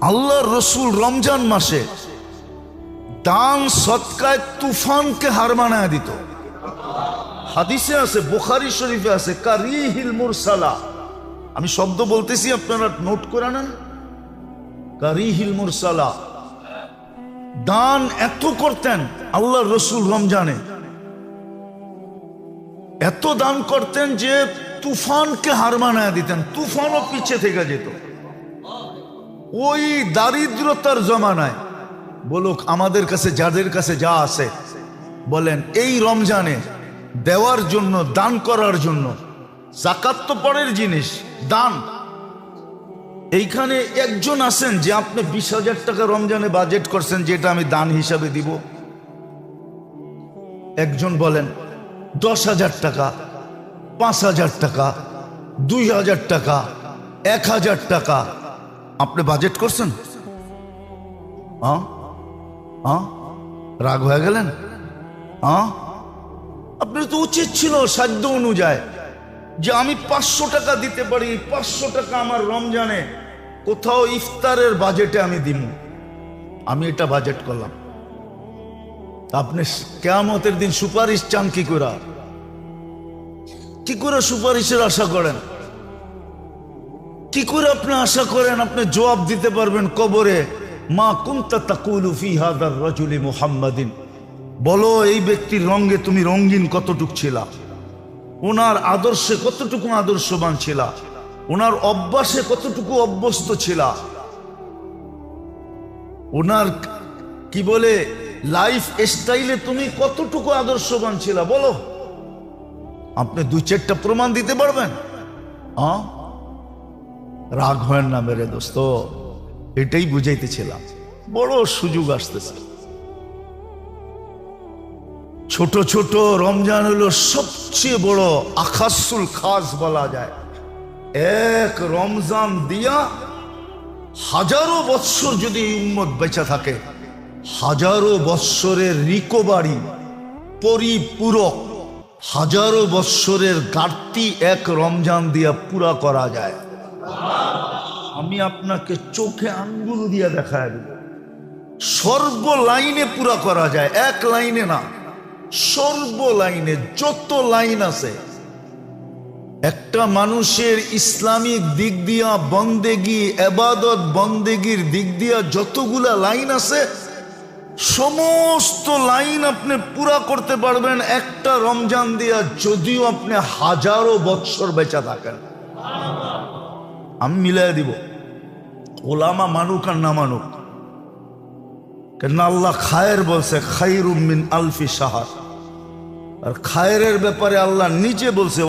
আল্লাহর রসুল রমজান মাসে দান সদকায় তুফানকে হার মানায় দিত। হাদিসে আছে, বুখারী শরীফে আছে, কারিহিল মুরসালা। আমি শব্দ বলতেছি, আপনারা নোট করে নেন। কারিহিল মুরসালা। দান এত করতেন আল্লাহর রসুল রমজানে, এত দান করতেন যে তুফানকে হার মানায় দিতেন। তুফানও পিছে থেকে যেত। ওই দারিদ্রতার জমানায় বলুক, আমাদের কাছে যাদের কাছে যা আছে বলেন, এই রমজানে দেওয়ার জন্য, দান করার জন্য। যাকাত তো পরের জিনিস, দান। এইখানে একজন আছেন যে আপনি 20,000 টাকা রমজানে বাজেট করছেন, যেটা আমি দান হিসাবে দিব? একজন বলেন 10,000 টাকা, 5,000 টাকা, 2,000 টাকা, 1,000 টাকা আপনি বাজেট করছেন? রাগ হয়ে গেলেন? আপনার তো উচিত ছিল সাধ্য অনুযায়ী যে আমি 500 টাকা দিতে পারি, 500 টাকা আমার রমজানে কোথাও ইফতারের বাজেটে আমি দিব। আমি এটা বাজেট করলাম। আপনি কিয়ামতের দিন সুপারিশ চান কি করে? কি করে সুপারিশের আশা করেন? কি করে আপনি আশা করেন আপনি জবাব দিতে পারবেন কবরে? মা কুনতা তাকুলু ফি হাদার রাজুলি মুহাম্মাদিন। বলো, এই ব্যক্তির রঙে তুমি রঙিন কতটুক ছিলা? ওনার আদর্শে কতটুকু আদর্শবান ছিলা? ওনার অভ্যাসে কতটুকু অভ্যস্ত ছিলা? ওনার কি বলে লাইফ স্টাইলে তুমি কতটুকু আদর্শবান ছিলা? বলো। আপনি 2-4টা প্রমাণ দিতে পারবেন? রাগ হয় না মেরে দোস্ত, এটাই বুঝাইতেছিলাম। বড় সুযোগ আসতেছে। ছোট ছোট রমজান হলো সবচেয়ে বড় আখাসুল খাস বলা যায়। এক রমজান দিয়া হাজারো বৎসর যদি উম্মত বেঁচে থাকে, হাজারো বৎসরের রিকভারি, পরিপূরক হাজারো বৎসরের ঘাটতি এক রমজান দিয়া পুরা করা যায়। আমি আপনাকে চোখে আঙ্গুল দিয়া দেখায় দেব, সর্ব লাইনে পুরা করা যায়। এক লাইনে না, সর্ব লাইনে যত লাইন আছে। একটা মানুষের ইসলামিক দিক দিয়া বন্দেগি, এবাদত বন্দেগির দিক দিয়া যতগুলা লাইন আছে, সমস্ত লাইন আপনি পুরা করতে পারবেন একটা রমজান দিয়া, যদিও আপনি হাজারো বৎসর বেঁচে থাকেন। আমি মিলাই দিব, ওলামা মানুক আর না মানুক। কেন আল্লাহ খায়ের বলছে, খায়রুম মিন আলফি শাহর। আর খায়েরের ব্যাপারে আল্লাহ নিজে বলছে